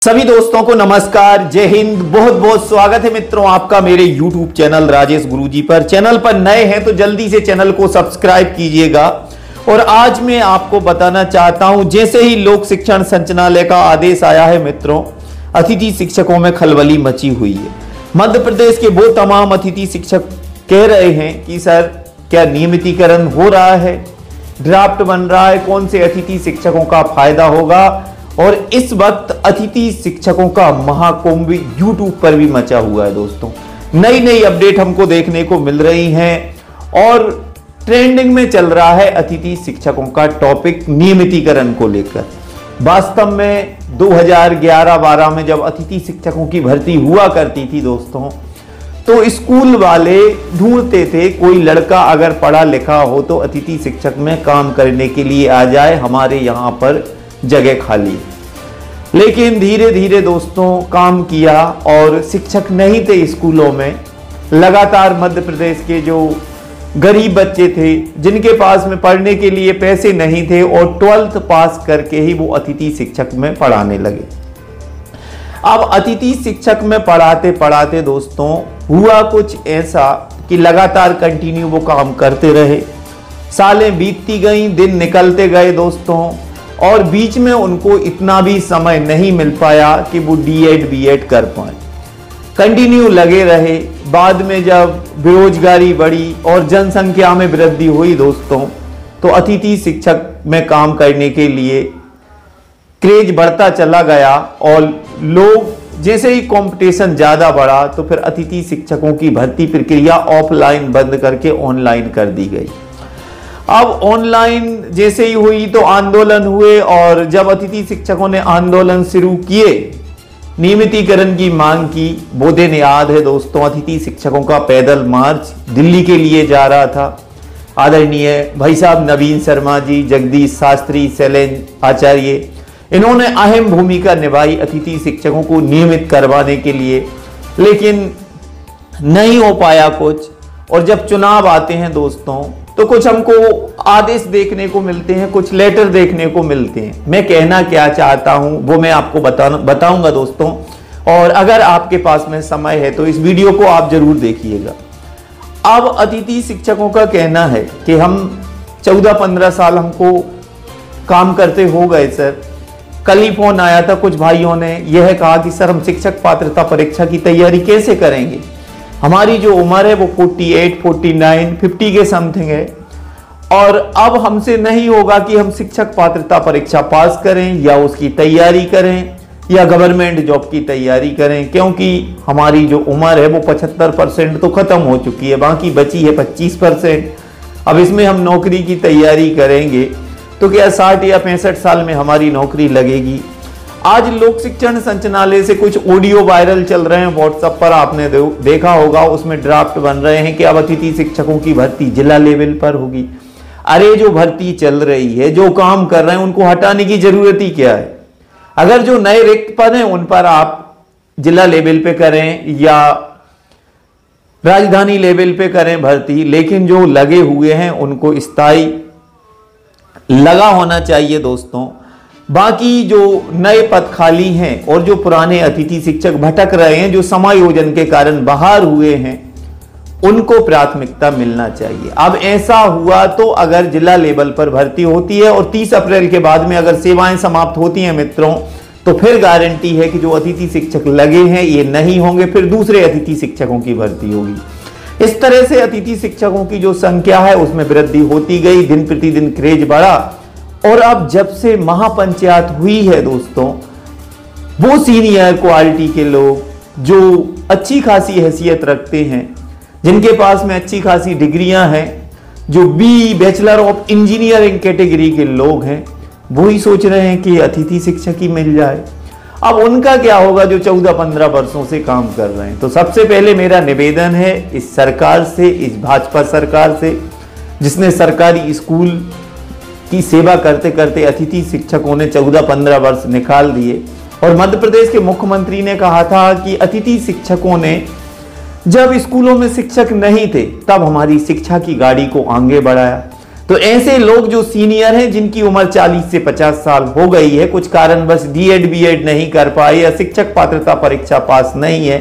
सभी दोस्तों को नमस्कार, जय हिंद। बहुत बहुत स्वागत है मित्रों आपका मेरे YouTube चैनल राजेश गुरुजी पर। चैनल पर नए हैं तो जल्दी से चैनल को सब्सक्राइब कीजिएगा। और आज मैं आपको बताना चाहता हूं, जैसे ही लोक शिक्षण संचालनालय का आदेश आया है मित्रों, अतिथि शिक्षकों में खलबली मची हुई है। मध्य प्रदेश के वो तमाम अतिथि शिक्षक कह रहे हैं कि सर क्या नियमितीकरण हो रहा है, ड्राफ्ट बन रहा है, कौन से अतिथि शिक्षकों का फायदा होगा। और इस वक्त अतिथि शिक्षकों का महाकुंभ YouTube पर भी मचा हुआ है दोस्तों। नई नई अपडेट हमको देखने को मिल रही हैं और ट्रेंडिंग में चल रहा है अतिथि शिक्षकों का टॉपिक नियमितीकरण को लेकर। वास्तव में 2011-12 में जब अतिथि शिक्षकों की भर्ती हुआ करती थी दोस्तों, तो स्कूल वाले ढूंढते थे कोई लड़का अगर पढ़ा लिखा हो तो अतिथि शिक्षक में काम करने के लिए आ जाए, हमारे यहाँ पर जगह खाली। लेकिन धीरे धीरे दोस्तों काम किया और शिक्षक नहीं थे स्कूलों में। लगातार मध्य प्रदेश के जो गरीब बच्चे थे, जिनके पास में पढ़ने के लिए पैसे नहीं थे, और 12th पास करके ही वो अतिथि शिक्षक में पढ़ाने लगे। अब अतिथि शिक्षक में पढ़ाते पढ़ाते दोस्तों हुआ कुछ ऐसा कि लगातार कंटिन्यू वो काम करते रहे। सालें बीतती गईं, दिन निकलते गए दोस्तों, और बीच में उनको इतना भी समय नहीं मिल पाया कि वो D.Ed B.Ed कर पाए। कंटिन्यू लगे रहे। बाद में जब बेरोजगारी बढ़ी और जनसंख्या में वृद्धि हुई दोस्तों, तो अतिथि शिक्षक में काम करने के लिए क्रेज बढ़ता चला गया। और लोग जैसे ही कंपटीशन ज्यादा बढ़ा तो फिर अतिथि शिक्षकों की भर्ती प्रक्रिया ऑफलाइन बंद करके ऑनलाइन कर दी गई। अब ऑनलाइन जैसे ही हुई तो आंदोलन हुए, और जब अतिथि शिक्षकों ने आंदोलन शुरू किए, नियमितीकरण की मांग की, वो दिन याद है दोस्तों। अतिथि शिक्षकों का पैदल मार्च दिल्ली के लिए जा रहा था। आदरणीय भाई साहब नवीन शर्मा जी, जगदीश शास्त्री, शैलेंद्र आचार्य, इन्होंने अहम भूमिका निभाई अतिथि शिक्षकों को नियमित करवाने के लिए, लेकिन नहीं हो पाया कुछ। और जब चुनाव आते हैं दोस्तों, तो कुछ हमको आदेश देखने को मिलते हैं, कुछ लेटर देखने को मिलते हैं। मैं कहना क्या चाहता हूं वो मैं आपको बताऊंगा दोस्तों। और अगर आपके पास में समय है तो इस वीडियो को आप जरूर देखिएगा। अब अतिथि शिक्षकों का कहना है कि हम 14-15 साल हमको काम करते हो गए सर। कल ही फोन आया था कुछ भाइयों ने यह कहा कि सर हम शिक्षक पात्रता परीक्षा की तैयारी कैसे करेंगे, हमारी जो उम्र है वो 48, 49, 50 के समथिंग है, और अब हमसे नहीं होगा कि हम शिक्षक पात्रता परीक्षा पास करें या उसकी तैयारी करें या गवर्नमेंट जॉब की तैयारी करें, क्योंकि हमारी जो उम्र है वो 75% तो खत्म हो चुकी है, बाकी बची है 25%। अब इसमें हम नौकरी की तैयारी करेंगे तो क्या 60 या 65 साल में हमारी नौकरी लगेगी। आज लोक शिक्षण संचालनालय से कुछ ऑडियो वायरल चल रहे हैं व्हाट्सएप पर, आपने देखा होगा। उसमें ड्राफ्ट बन रहे हैं कि अब अतिथि शिक्षकों की भर्ती जिला लेवल पर होगी। अरे जो भर्ती चल रही है, जो काम कर रहे हैं, उनको हटाने की जरूरत ही क्या है। अगर जो नए रिक्त पद हैं उन पर आप जिला लेवल पे करें या राजधानी लेवल पे करें भर्ती, लेकिन जो लगे हुए हैं उनको स्थायी लगा होना चाहिए दोस्तों। बाकी जो नए पद खाली हैं और जो पुराने अतिथि शिक्षक भटक रहे हैं, जो समायोजन के कारण बाहर हुए हैं, उनको प्राथमिकता मिलना चाहिए। अब ऐसा हुआ तो अगर जिला लेवल पर भर्ती होती है और 30 अप्रैल के बाद में अगर सेवाएं समाप्त होती हैं मित्रों, तो फिर गारंटी है कि जो अतिथि शिक्षक लगे हैं ये नहीं होंगे, फिर दूसरे अतिथि शिक्षकों की भर्ती होगी। इस तरह से अतिथि शिक्षकों की जो संख्या है उसमें वृद्धि होती गई, दिन प्रतिदिन क्रेज बढ़ा। और अब जब से महापंचायत हुई है दोस्तों, वो सीनियर क्वालिटी के लोग जो अच्छी खासी हैसियत रखते हैं, जिनके पास में अच्छी खासी डिग्रियां हैं, जो बैचलर ऑफ इंजीनियरिंग कैटेगरी के लोग हैं, वो ही सोच रहे हैं कि अतिथि शिक्षक ही मिल जाए। अब उनका क्या होगा जो 14-15 वर्षों से काम कर रहे हैं। तो सबसे पहले मेरा निवेदन है इस सरकार से, इस भाजपा सरकार से, जिसने सरकारी स्कूल की सेवा करते करते अतिथि शिक्षकों ने 14-15 वर्ष निकाल दिए। और मध्य प्रदेश के मुख्यमंत्री ने कहा था कि अतिथि शिक्षकों ने जब स्कूलों में शिक्षक नहीं थे तब हमारी शिक्षा की गाड़ी को आगे बढ़ाया। तो ऐसे लोग जो सीनियर हैं, जिनकी उम्र 40 से 50 साल हो गई है, कुछ कारणवश डीएड बीएड नहीं कर पाए या शिक्षक पात्रता परीक्षा पास नहीं है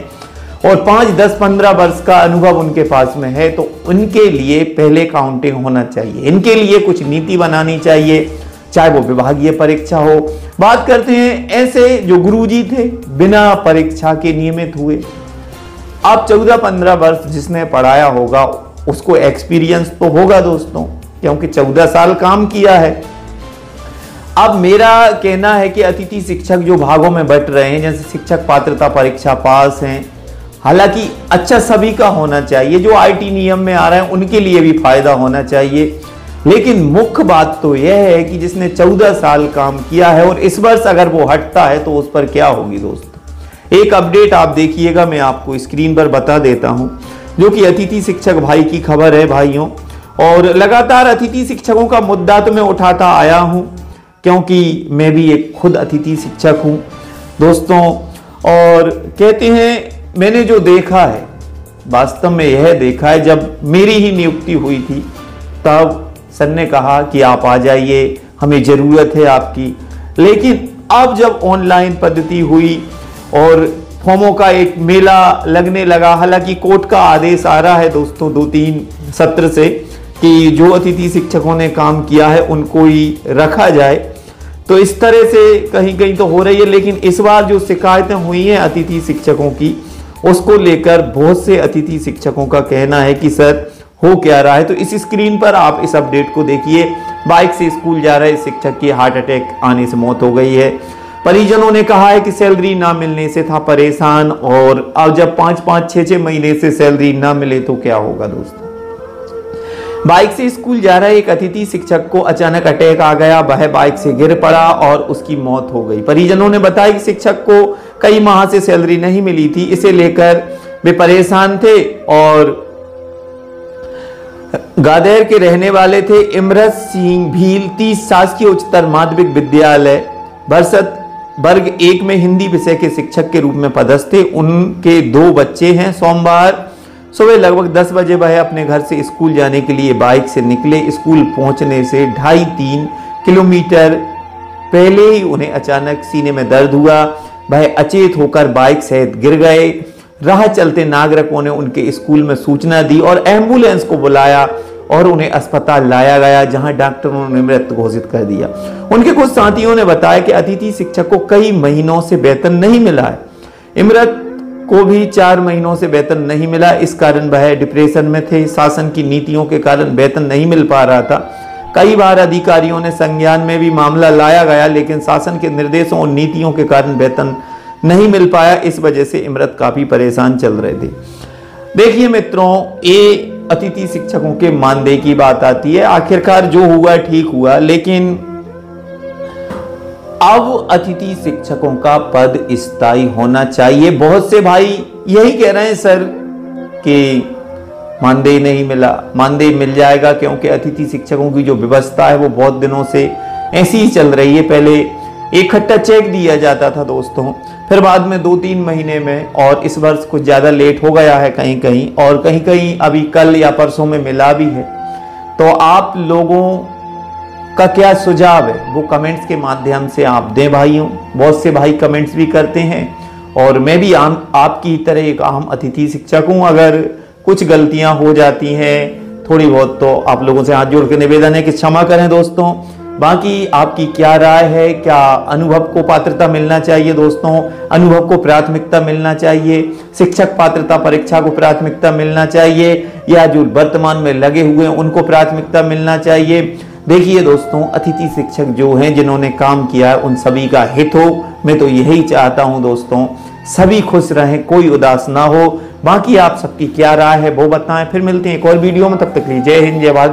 और 5, 10, 15 वर्ष का अनुभव उनके पास में है, तो उनके लिए पहले काउंटिंग होना चाहिए। इनके लिए कुछ नीति बनानी चाहिए, चाहे वो विभागीय परीक्षा हो। बात करते हैं ऐसे जो गुरुजी थे, बिना परीक्षा के नियमित हुए। अब 14-15 वर्ष जिसने पढ़ाया होगा उसको एक्सपीरियंस तो होगा दोस्तों, क्योंकि 14 साल काम किया है। अब मेरा कहना है कि अतिथि शिक्षक जो भागों में बंट रहे हैं, जैसे शिक्षक पात्रता परीक्षा पास हैं, हालांकि अच्छा सभी का होना चाहिए, जो आईटी नियम में आ रहे हैं उनके लिए भी फायदा होना चाहिए, लेकिन मुख्य बात तो यह है कि जिसने 14 साल काम किया है और इस वर्ष अगर वो हटता है तो उस पर क्या होगी दोस्तों। एक अपडेट आप देखिएगा, मैं आपको स्क्रीन पर बता देता हूं, जो कि अतिथि शिक्षक भाई की खबर है भाइयों। और लगातार अतिथि शिक्षकों का मुद्दा तो मैं उठाता आया हूं, क्योंकि मैं भी एक खुद अतिथि शिक्षक हूं दोस्तों। और कहते हैं मैंने जो देखा है, वास्तव में यह देखा है, जब मेरी ही नियुक्ति हुई थी तब सर ने कहा कि आप आ जाइए, हमें जरूरत है आपकी। लेकिन अब जब ऑनलाइन पद्धति हुई और फॉर्मों का एक मेला लगने लगा, हालांकि कोर्ट का आदेश आ रहा है दोस्तों 2-3 सत्र से कि जो अतिथि शिक्षकों ने काम किया है उनको ही रखा जाए, तो इस तरह से कहीं कहीं तो हो रही है। लेकिन इस बार जो शिकायतें हुई हैं अतिथि शिक्षकों की, उसको लेकर बहुत से अतिथि शिक्षकों का कहना है कि सर हो क्या रहा है। तो इस स्क्रीन पर आप इस अपडेट को देखिए। बाइक से स्कूल जा रहे शिक्षक की हार्ट अटैक आने से मौत हो गई है। परिजनों ने कहा है कि सैलरी ना मिलने से था परेशान, और अब जब 5-5, 6-6 महीने से सैलरी ना मिले तो क्या होगा दोस्तों। बाइक से स्कूल जा रहे एक अतिथि शिक्षक को अचानक अटैक आ गया, वह बाइक से गिर पड़ा और उसकी मौत हो गई। परिजनों ने बताया कि शिक्षक को कई माह से सैलरी नहीं मिली थी, इसे लेकर वे परेशान थे और गादेर के रहने वाले थे। इमरत सिंह भील 30 शासकीय उच्चतर माध्यमिक विद्यालय बरसत वर्ग 1 में हिंदी विषय के शिक्षक के रूप में पदस्थ थे। उनके 2 बच्चे हैं। सोमवार सुबह लगभग 10 बजे वह अपने घर से स्कूल जाने के लिए बाइक से निकले। स्कूल पहुंचने से 2.5-3 किलोमीटर पहले ही उन्हें अचानक सीने में दर्द हुआ। वह अचेत होकर बाइक सहित गिर गए। राह चलते नागरिकों ने उनके स्कूल में सूचना दी और एम्बुलेंस को बुलाया और उन्हें अस्पताल लाया गया, जहां डॉक्टरों ने मृत घोषित कर दिया। उनके कुछ साथियों ने बताया कि अतिथि शिक्षक को कई महीनों से वेतन नहीं मिला है। इमरत को भी 4 महीनों से वेतन नहीं मिला, इस कारण वह डिप्रेशन में थे। शासन की नीतियों के कारण वेतन नहीं मिल पा रहा था। कई बार अधिकारियों ने संज्ञान में भी मामला लाया गया, लेकिन शासन के निर्देशों और नीतियों के कारण वेतन नहीं मिल पाया। इस वजह से इमरत काफी परेशान चल रहे थे। देखिए मित्रों, ये अतिथि शिक्षकों के मानदेय की बात आती है। आखिरकार जो हुआ ठीक हुआ, लेकिन अब अतिथि शिक्षकों का पद स्थायी होना चाहिए। बहुत से भाई यही कह रहे हैं सर कि मानदेय नहीं मिला। मानदेय मिल जाएगा, क्योंकि अतिथि शिक्षकों की जो व्यवस्था है वो बहुत दिनों से ऐसी ही चल रही है। पहले इकट्ठा चेक दिया जाता था दोस्तों, फिर बाद में 2-3 महीने में, और इस वर्ष कुछ ज्यादा लेट हो गया है कहीं कहीं, और कहीं कहीं अभी कल या परसों में मिला भी है। तो आप लोगों का क्या सुझाव है वो कमेंट्स के माध्यम से आप दें भाइयों। बहुत से भाई कमेंट्स भी करते हैं, और मैं भी आपकी तरह एक आम अतिथि शिक्षक हूं। अगर कुछ गलतियां हो जाती हैं थोड़ी बहुत, तो आप लोगों से हाथ जोड़ के निवेदन है कि क्षमा करें दोस्तों। बाकी आपकी क्या राय है? क्या अनुभव को पात्रता मिलना चाहिए दोस्तों? अनुभव को प्राथमिकता मिलना चाहिए? शिक्षक पात्रता परीक्षा को प्राथमिकता मिलना चाहिए, या जो वर्तमान में लगे हुए हैं उनको प्राथमिकता मिलना चाहिए? देखिए दोस्तों, अतिथि शिक्षक जो हैं जिन्होंने काम किया है उन सभी का हित हो। मैं तो यही चाहता हूं दोस्तों, सभी खुश रहें, कोई उदास ना हो। बाकी आप सबकी क्या राय है वो बताएं। फिर मिलते हैं एक और वीडियो में, तब तक के लिए जय हिंद, जय भारत।